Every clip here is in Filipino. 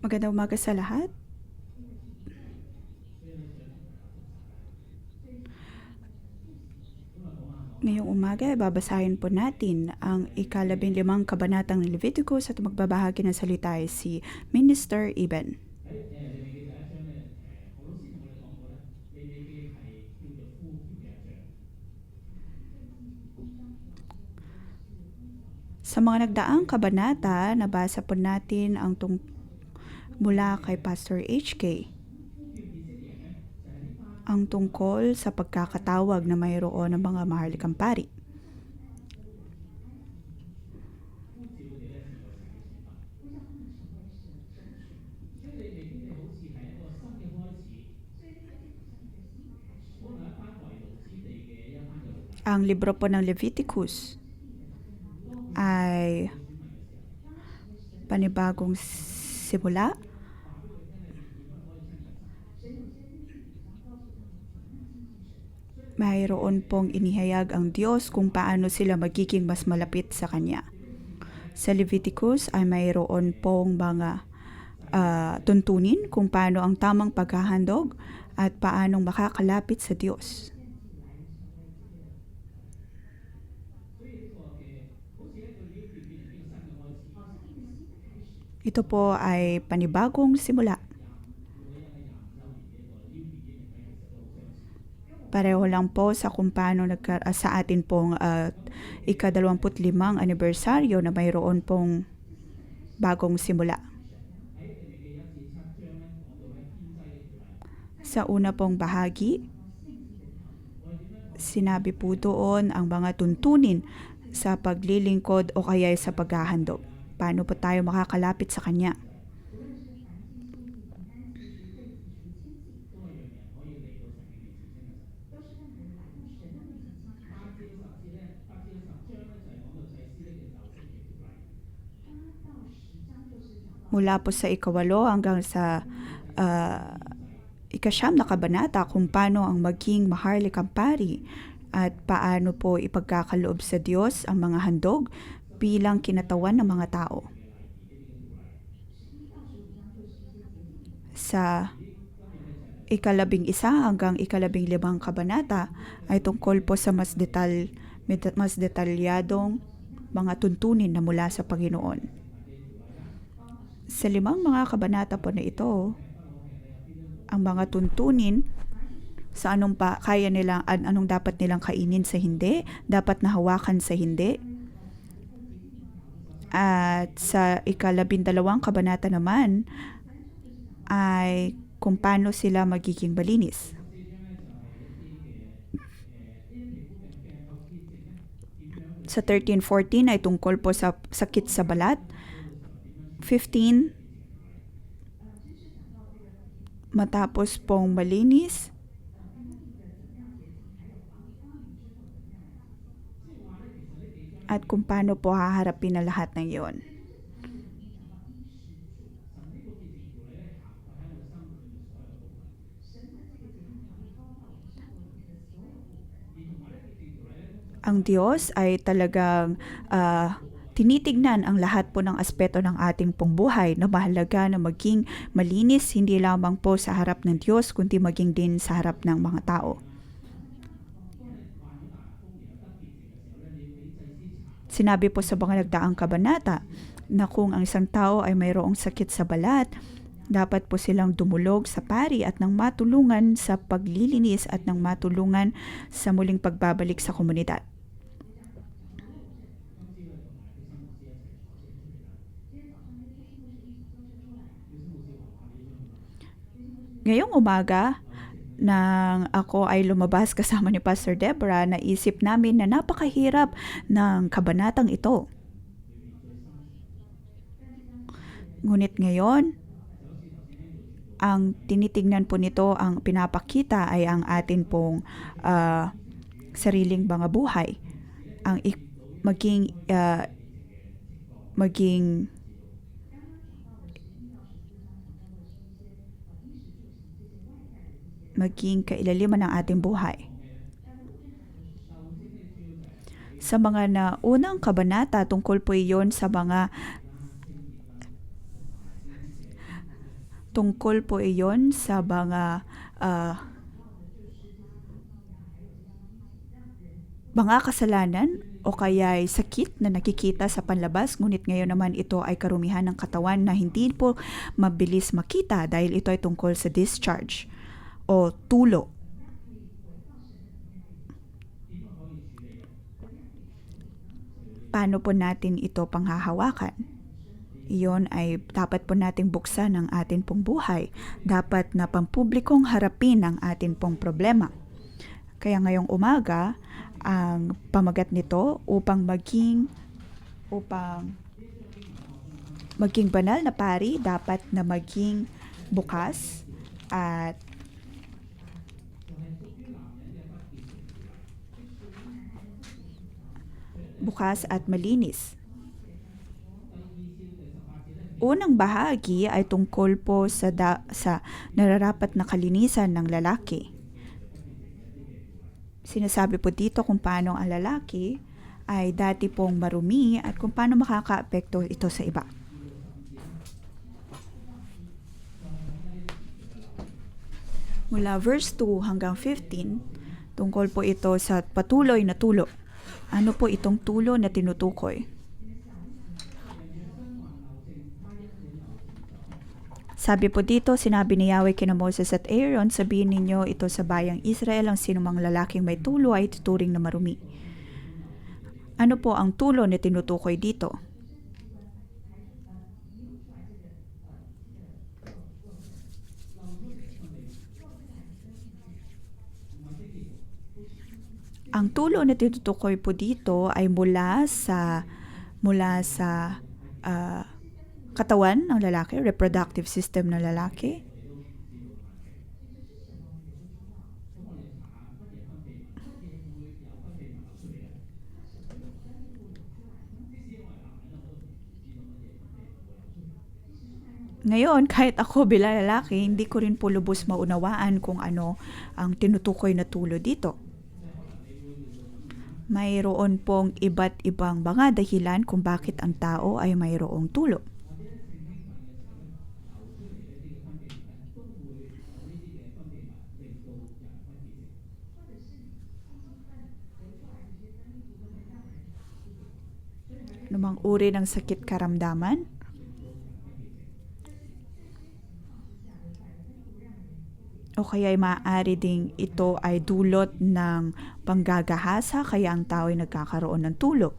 Magandang umaga sa lahat. Ngayong umaga, babasahin po natin ang ika-15 kabanatang ng Leviticus at magbabahagi ng salita ay si Minister Iben. Sa mga nagdaang kabanata, nabasa po natin ang mula kay Pastor HK. Ang tungkol sa pagkakatawag na mayroon ng mga maharlikang pari. Ang libro po ng Leviticus ay panibagong simula. Mayroon pong inihayag ang Diyos kung paano sila magiging mas malapit sa Kanya. Sa Leviticus ay mayroon pong mga tuntunin kung paano ang tamang paghahandog at paanong makakalapit sa Diyos. Ito po ay panibagong simula. Pareho lang po sa kung paano sa atin pong ika-25 anibersaryo na mayroon pong bagong simula. Sa una pong bahagi, sinabi po doon ang mga tuntunin sa paglilingkod o kaya sa paghahandog. Paano po tayo makakalapit sa Kanya? Mula po sa ikawalo hanggang sa ika-9 na kabanata kung paano ang maging maharlikang pari at paano po ipagkakaloob sa Diyos ang mga handog bilang kinatawan ng mga tao. Sa ika-11 hanggang ika-15 kabanata ay tungkol po sa mas detalyadong mga tuntunin na mula sa Panginoon. Sa 5 mga kabanata po na ito, ang mga tuntunin sa anong kaya nilang, anong dapat nilang kainin sa hindi, dapat nahawakan sa hindi. At sa ika-12 kabanata naman ay kung paano sila magiging malinis. Sa 13-14 ay tungkol po sa sakit sa balat. 15, matapos pong malinis, at kung paano po haharapin na lahat ng iyon. Ang Diyos ay talagang tinitignan ang lahat po ng aspeto ng ating pong buhay na mahalaga na maging malinis hindi lamang po sa harap ng Diyos kundi maging din sa harap ng mga tao. Sinabi po sa mga nagdaang kabanata na kung ang isang tao ay mayroong sakit sa balat, dapat po silang dumulog sa pari at nang matulungan sa paglilinis at nang matulungan sa muling pagbabalik sa komunidad. Ngayong umaga, nang ako ay lumabas kasama ni Pastor Deborah, naisip namin na napakahirap ng kabanatang ito. Ngunit ngayon, ang tinitingnan po nito, ang pinapakita ay ang atin pong sariling mga buhay. Ang maging kailaliman ng ating buhay. Sa mga naunang kabanata, tungkol po iyon sa mga Tungkol po iyon sa mga kasalanan o kaya ay sakit na nakikita sa panlabas, ngunit ngayon naman ito ay karumihan ng katawan na hindi po mabilis makita dahil ito ay tungkol sa discharge o tulo. Paano po natin ito panghahawakan? Iyon ay dapat po nating buksan ang atin pong buhay. Dapat na pampublikong harapin ang atin pong problema. Kaya ngayong umaga, ang pamagat nito upang maging banal na pari, dapat na maging bukas at malinis. Unang bahagi ay tungkol po sa nararapat na kalinisan ng lalaki. Sinasabi po dito kung paano ang lalaki ay dati pong marumi at kung paano makakaapekto ito sa iba. Mula verse 2 hanggang 15, tungkol po ito sa patuloy na tulo. Ano po itong tulo na tinutukoy? Sabi po dito, sinabi ni Yahweh kina Moses at Aaron, sabihin ninyo ito sa bayang Israel, ang sinumang lalaking may tulo ay tuturing na marumi. Ano po ang tulo na tinutukoy dito? Ang tulo na tinutukoy po dito ay mula sa katawan ng lalaki, reproductive system ng lalaki. Ngayon, kahit ako bilang lalaki, hindi ko rin po lubos maunawaan kung ano ang tinutukoy na tulo dito. Mayroon pong iba't ibang mga dahilan kung bakit ang tao ay mayroong tulo. Anumang uri ng sakit karamdaman, o kaya ay maaari ding ito ay dulot ng panggagahasa kaya ang tao ay nagkakaroon ng tulo.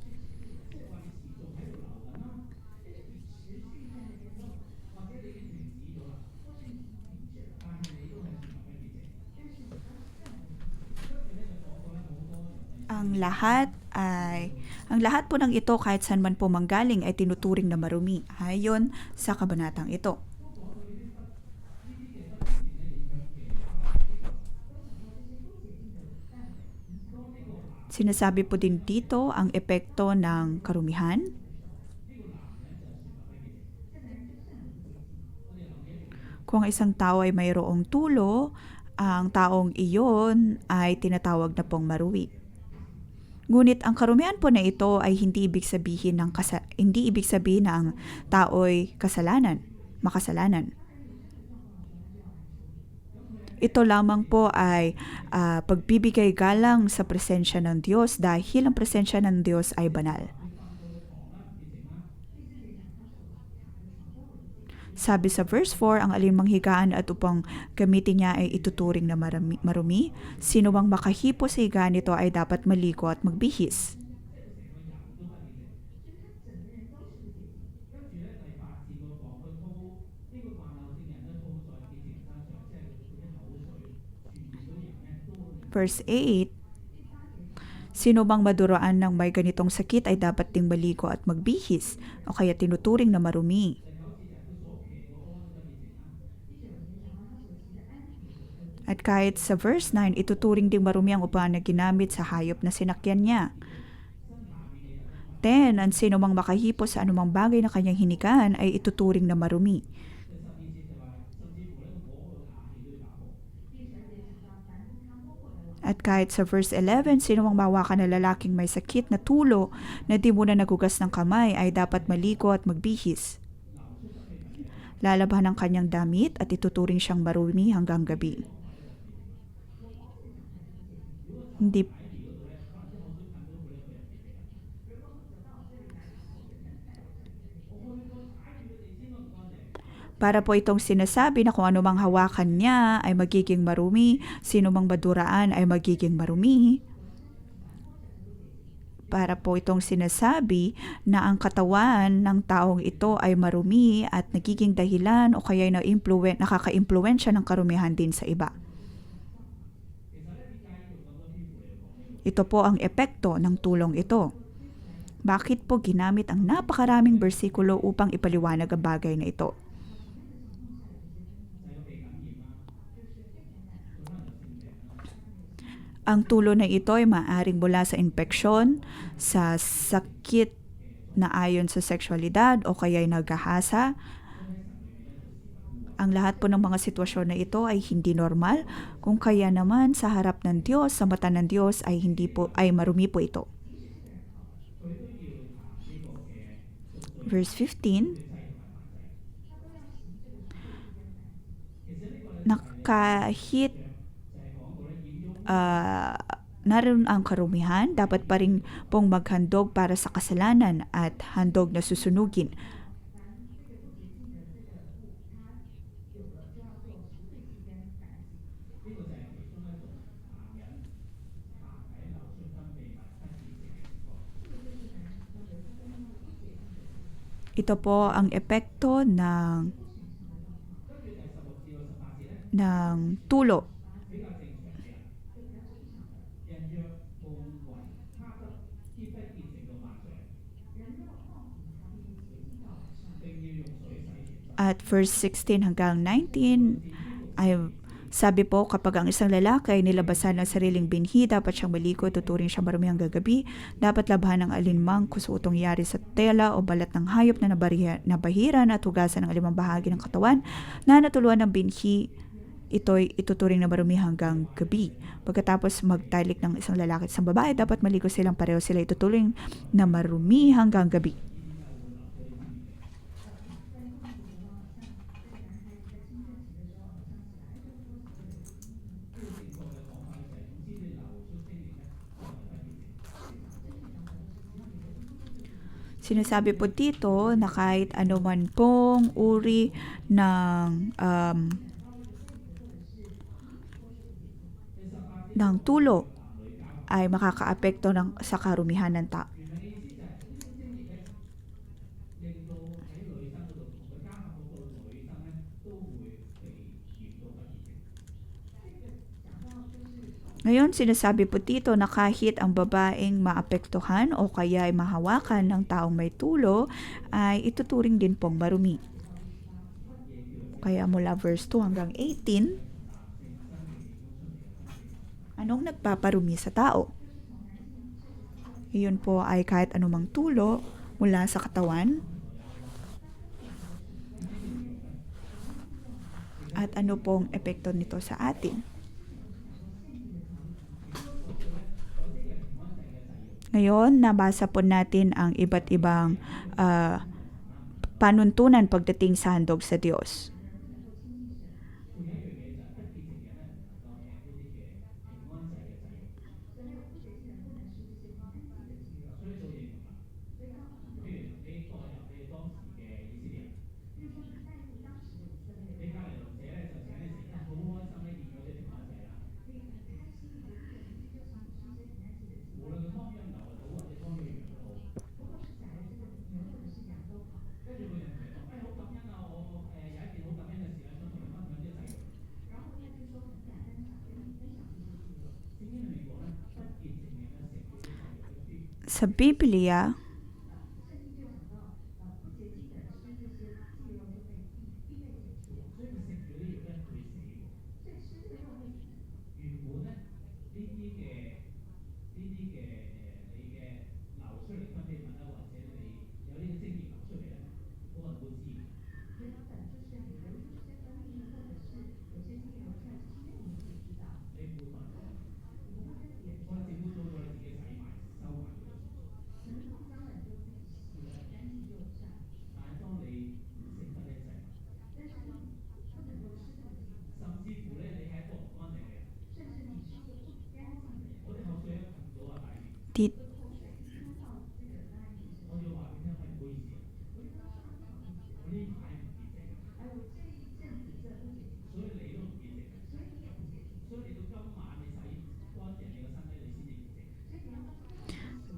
Ang lahat po ng ito kahit saan man po manggaling ay tinuturing na marumi ayon sa kabanatang ito. Sinasabi po din dito ang epekto ng karumihan. Kung isang tao ay mayroong tulo, ang taong iyon ay tinatawag na pong marumi. Ngunit ang karumihan po na ito ay hindi ibig sabihin na ang tao ay makasalanan. Ito lamang po ay pagbibigay galang sa presensya ng Diyos dahil ang presensya ng Diyos ay banal. Sabi sa verse 4, ang alinmang higaan at upang gamitin niya ay ituturing na marumi. Sino mang makahipo sa higaan nito ay dapat maligo at magbihis. Verse 8, sino mang maduraan ng may ganitong sakit ay dapat ding maligo at magbihis o kaya tinuturing na marumi. At kahit sa verse 9, ituturing ding marumi ang upahan na ginamit sa hayop na sinakyan niya. 10, ang sino mang makahipo sa anumang bagay na kanyang hinigaan ay ituturing na marumi. At kahit sa verse 11, sino mang mahawakan na lalaking may sakit na tulo na di muna nagugas ng kamay ay dapat maligo at magbihis. Lalabhan ang kanyang damit at ituturing siyang marumi hanggang gabi. Hindi Para po itong sinasabi na kung ano mang hawakan niya ay magiging marumi, sino mang maduraan ay magiging marumi. Para po itong sinasabi na ang katawan ng taong ito ay marumi at nagiging dahilan o kaya nakaka-impluwensya ng karumihan din sa iba. Ito po ang epekto ng tulong ito. Bakit po ginamit ang napakaraming bersikulo upang ipaliwanag ang bagay na ito? Ang tulo na ito ay maaaring mula sa infeksyon, sa sakit na ayon sa sexualidad o kaya ay nagahasa. Ang lahat po ng mga sitwasyon na ito ay hindi normal, kung kaya naman sa harap ng Diyos, sa mata ng Diyos ay marumi po ito. Verse 15, na kahit naroon ang karumihan, dapat pa rin pong maghandog para sa kasalanan at handog na susunugin. Ito po ang epekto ng tulo. At verse 16 hanggang 19 ay sabi po, kapag ang isang lalaki ay nilabasan ng sariling binhi, dapat siyang maligo, tuturing siya marumi hanggang gabi. Dapat labhan ng alinmang kusutong yari sa tela o balat ng hayop na nabahiran at hugasan ng alimang bahagi ng katawan na natuluan ng binhi. Ito'y ituturing na marumi hanggang gabi. Pagkatapos magtalik ng isang lalaki at isang babae, dapat maligo silang pareho, sila ituturing na marumi hanggang gabi. Sinasabi po dito na kahit anuman pong uri ng tulo ay makakaapekto sa karumihan ng tao. Ngayon, sinasabi po dito na kahit ang babaeng maapektuhan o kaya ay mahawakan ng taong may tulo, ay ituturing din pong marumi. Kaya mula verse 2 hanggang 18, anong nagpaparumi sa tao? Iyon po ay kahit anumang tulo mula sa katawan. At ano pong epekto nito sa atin? Ngayon, nabasa po natin ang iba't ibang panuntunan pagdating sa handog sa Diyos. Sa Biblia,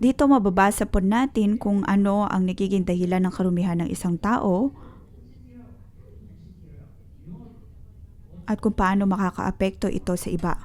Dito mababasa po natin kung ano ang nagiging dahilan ng karumihan ng isang tao at kung paano makakaapekto ito sa iba.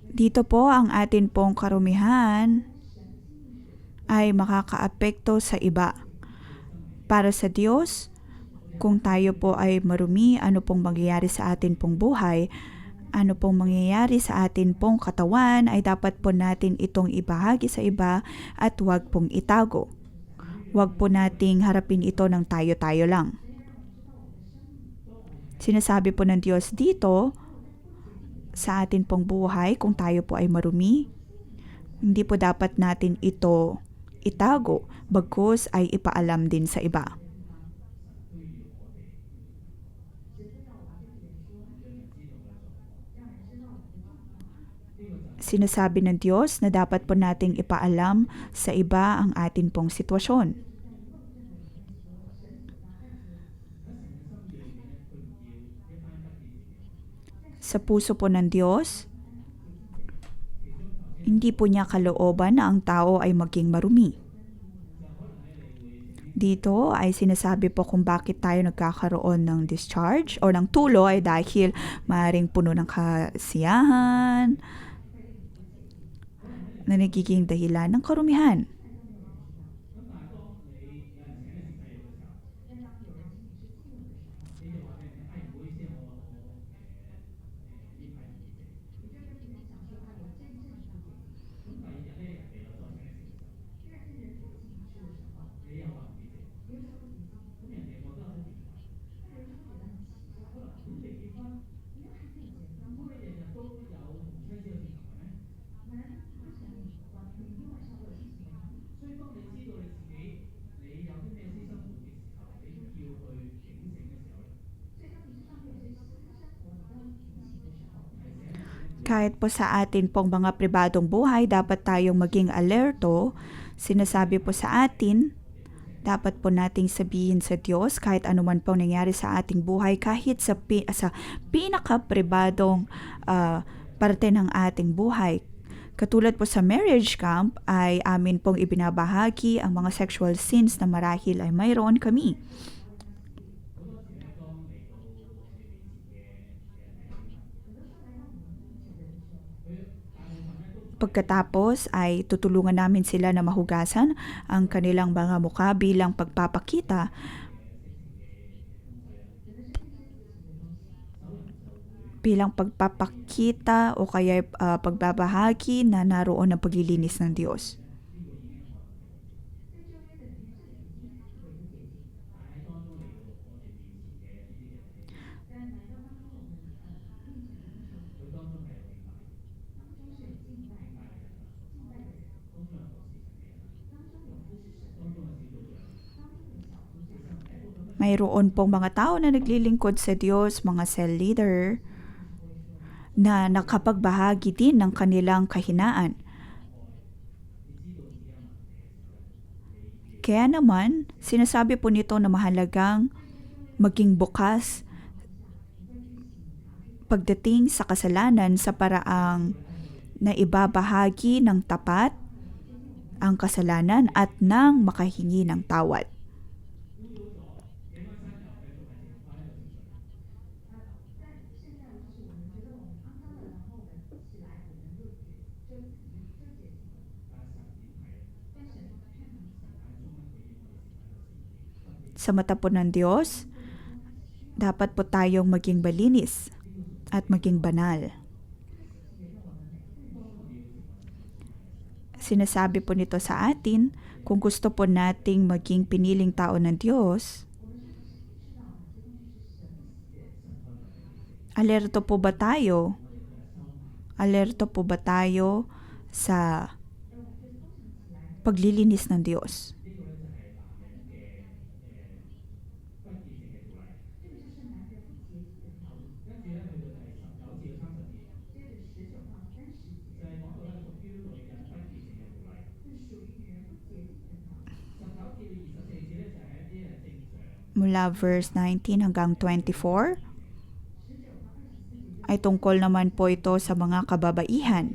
Dito po ang atin pong karumihan ay makakaapekto sa iba. Para sa Diyos, kung tayo po ay marumi, ano pong mangyayari sa atin pong buhay, ano pong mangyayari sa atin pong katawan, ay dapat po natin itong ibahagi sa iba at huwag pong itago. Huwag po nating harapin ito ng tayo-tayo lang. Sinasabi po ng Diyos dito, sa atin pong buhay, kung tayo po ay marumi, hindi po dapat natin ito itago, bagkus ay ipaalam din sa iba. Sinasabi ng Diyos na dapat po nating ipaalam sa iba ang atin pong sitwasyon. Sa puso po ng Diyos, hindi po niya kalooban na ang tao ay maging marumi. Dito ay sinasabi po kung bakit tayo nagkakaroon ng discharge o ng tulo ay dahil maaaring puno ng kasiyahan na nagiging dahilan ng karumihan. Kahit po sa atin pong mga pribadong buhay, dapat tayong maging alerto. Sinasabi po sa atin, dapat po nating sabihin sa Diyos kahit anuman pong nangyari sa ating buhay, kahit sa pinaka-pribadong parte ng ating buhay. Katulad po sa marriage camp ay amin pong ibinabahagi ang mga sexual sins na marahil ay mayroon kami. Pagkatapos ay tutulungan namin sila na mahugasan ang kanilang mga mukha bilang pagpapakita o kaya pagbabahagi na naroon ang paglilinis ng Diyos. Mayroon pong mga tao na naglilingkod sa Diyos, mga cell leader, na nakapagbahagi din ng kanilang kahinaan. Kaya naman, sinasabi po nito na mahalagang maging bukas pagdating sa kasalanan sa paraang na ibabahagi ng tapat ang kasalanan at nang makahingi ng tawad. Sa mata po ng Diyos, dapat po tayong maging malinis at maging banal. Sinasabi po nito sa atin, kung gusto po nating maging piniling tao ng Diyos, alerto po ba tayo? Alerto po ba tayo sa paglilinis ng Diyos? mula verse 19 hanggang 24 ay tungkol naman po ito sa mga kababaihan.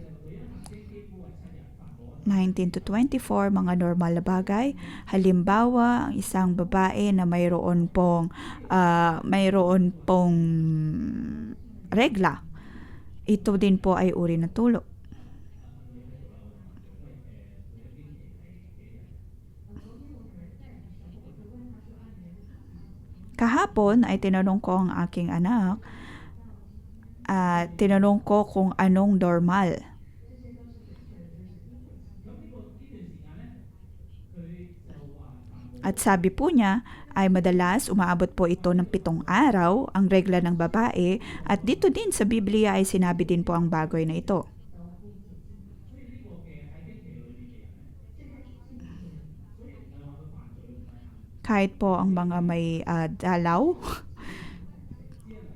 19 to 24, mga normal na bagay. Halimbawa, ang isang babae na mayroon pong regla. Ito din po ay uri ng tulo. Kahapon ay tinanong ko ang aking anak at tinanong ko kung anong normal. At sabi po niya ay madalas umaabot po ito ng 7 araw ang regla ng babae at dito din sa Biblia ay sinabi din po ang bagay na ito. Kahit po ang mga may dalaw,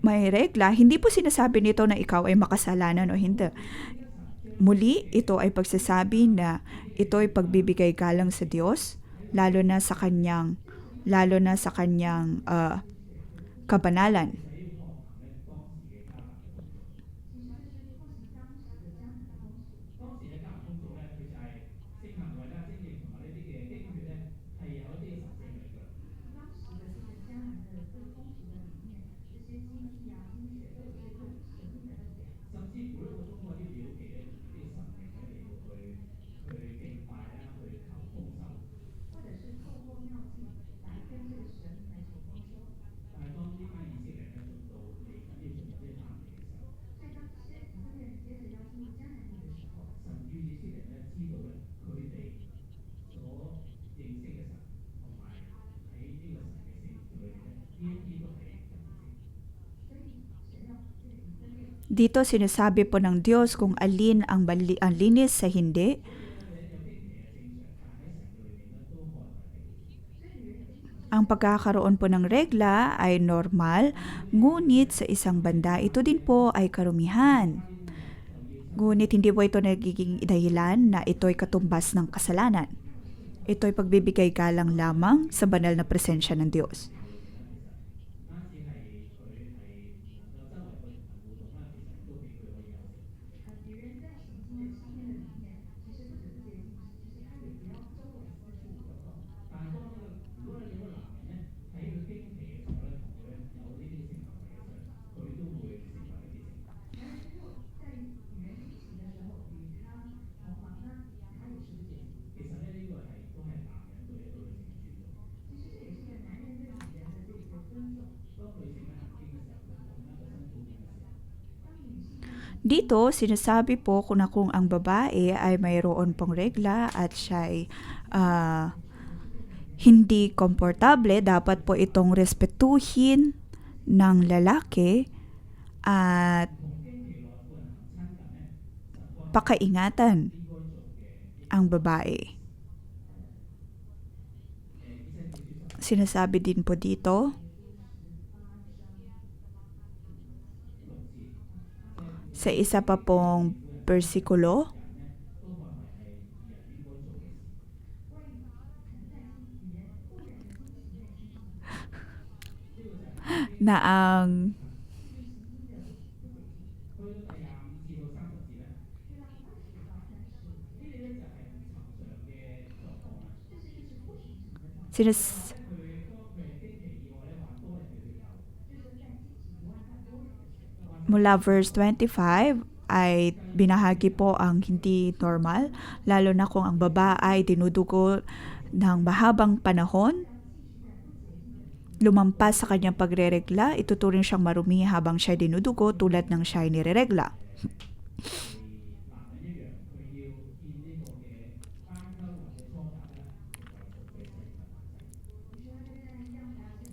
may regla, hindi po sinasabi nito na ikaw ay makasalanan o hindi. Muli, ito ay pagsasabi na ito ay pagbibigay galang sa Diyos, lalo na sa kanyang kabanalan. Dito sinasabi po ng Diyos kung alin ang linis sa hindi. Ang pagkakaroon po ng regla ay normal, ngunit sa isang banda ito din po ay karumihan. Ngunit hindi po ito nagiging dahilan na ito'y katumbas ng kasalanan. Ito'y pagbibigay galang lamang sa banal na presensya ng Diyos. Dito, sinasabi po kung ang babae ay mayroon pong regla at siya ay hindi komportable, dapat po itong respetuhin ng lalaki at pakaingatan ang babae. Sinasabi din po dito sa isa pa pong bersikulo na ang mula verse 25 ay binahagi po ang hindi normal, lalo na kung ang baba ay dinudugo ng mahabang panahon, lumampas sa kanyang pagreregla, ituturing siyang marumi habang siya dinudugo tulad ng siya nireregla.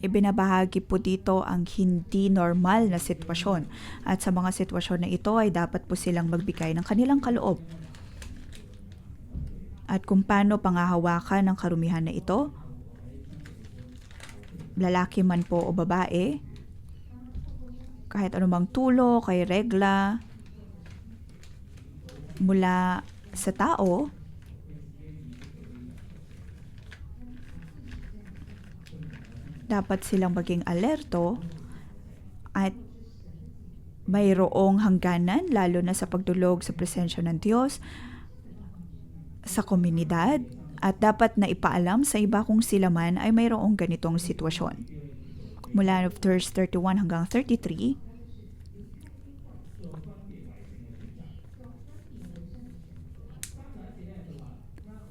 Ibinabahagi po dito ang hindi normal na sitwasyon at sa mga sitwasyon na ito ay dapat po silang magbigay ng kanilang kaloob. At kung paano pangahawakan ng karumihan na ito, lalaki man po o babae, kahit anumang tulo, kay regla, mula sa tao, Dapat silang maging alerto at mayroong hangganan lalo na sa pagdulog sa presensya ng Diyos sa komunidad at dapat na ipaalam sa iba kung sila man ay mayroong ganitong sitwasyon. Mula verse 31 hanggang 33,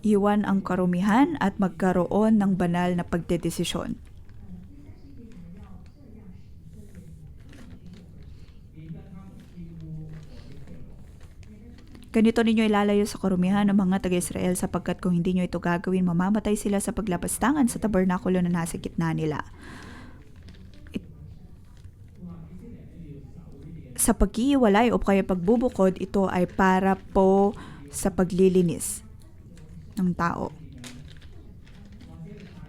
iwan ang karumihan at magkaroon ng banal na pagdedesisyon. Ganito ninyo ilalayo sa karumihan ng mga taga-Israel sapagkat kung hindi nyo ito gagawin, mamamatay sila sa paglapastangan sa tabernakulo na nasa gitna nila. Sa pag-iiwalay o kaya pagbubukod, ito ay para po sa paglilinis ng tao.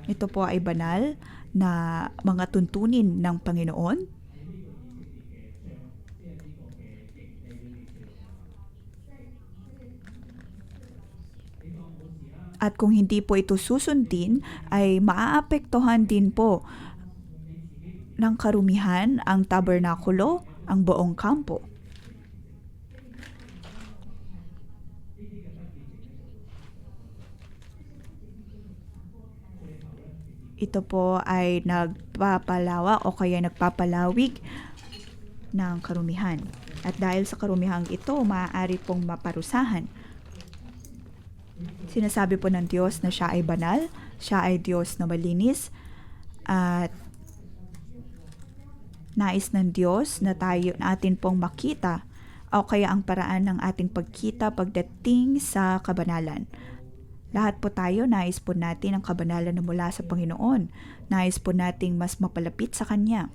Ito po ay banal na mga tuntunin ng Panginoon. At kung hindi po ito susundin, ay maaapektuhan din po ng karumihan ang tabernakulo, ang buong kampo. Ito po ay nagpapalawa o kaya nagpapalawig ng karumihan. At dahil sa karumihang ito, maaari pong maparusahan. Sinasabi po ng Diyos na siya ay banal, siya ay Diyos na malinis, at nais ng Diyos na natin pong makita o kaya ang paraan ng ating pagkita pagdating sa kabanalan. Lahat po tayo, nais po natin ang kabanalan na mula sa Panginoon. Nais po nating mas mapalapit sa Kanya.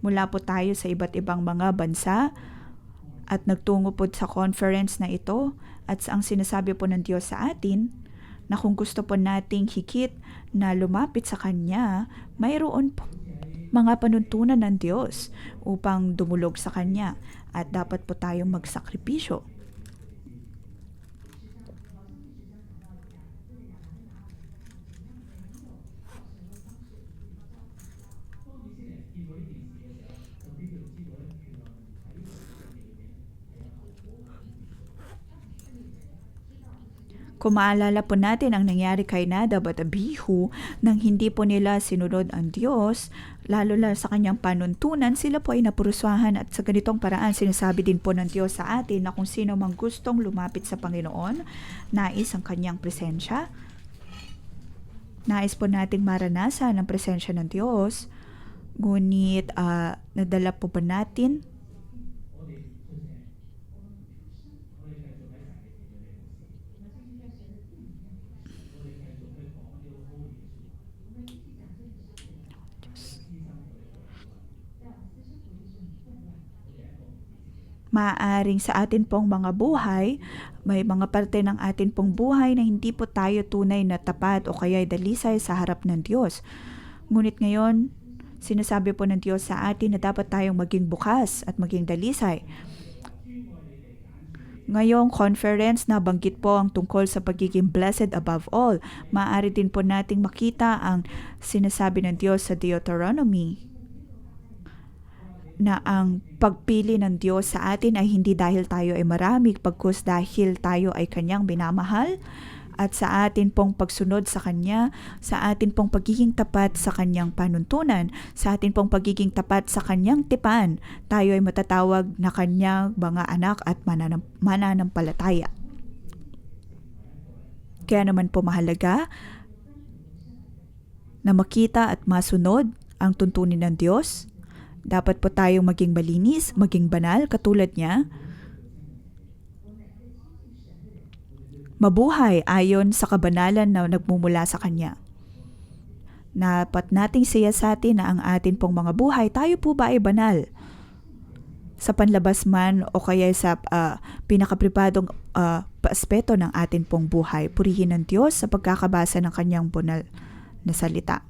Mula po tayo sa iba't ibang mga bansa at nagtungo po sa conference na ito at ang sinasabi po ng Diyos sa atin na kung gusto po nating higit na lumapit sa Kanya, mayroon po mga panuntunan ng Diyos upang dumulog sa Kanya at dapat po tayong magsakripisyo. Kung maalala po natin ang nangyari kay Nadab at Abihu nang hindi po nila sinunod ang Diyos, lalo na sa kanyang panuntunan, sila po ay napuruswahan at sa ganitong paraan sinasabi din po ng Diyos sa atin na kung sino mang gustong lumapit sa Panginoon, nais ang kanyang presensya. Nais po nating maranasan ang presensya ng Diyos, ngunit nadala po ba natin maaaring sa atin pong mga buhay, may mga parte ng atin pong buhay na hindi po tayo tunay na tapat o kaya dalisay sa harap ng Diyos. Ngunit ngayon, sinasabi po ng Diyos sa atin na dapat tayong maging bukas at maging dalisay. Ngayong conference, nabanggit po ang tungkol sa pagiging blessed above all. Maaari din po nating makita ang sinasabi ng Diyos sa Deuteronomy na ang pagpili ng Diyos sa atin ay hindi dahil tayo ay marami, pagkus dahil tayo ay Kanyang minamahal, at sa atin pong pagsunod sa Kanya, sa atin pong pagiging tapat sa Kanyang panuntunan, sa atin pong pagiging tapat sa Kanyang tipan, tayo ay matatawag na Kanyang mga anak at mananampalataya. Kaya naman po mahalaga na makita at masunod ang tuntunin ng Diyos. Dapat po tayong maging malinis, maging banal katulad niya. Mabuhay ayon sa kabanalan na nagmumula sa Kanya. Dapat nating siyasatin na ang atin pong mga buhay, tayo po ba ay banal? Sa panlabas man o kaya sa pinakapribadong aspeto ng atin pong buhay, purihin ng Diyos sa pagkakabasa ng Kanyang banal na salita.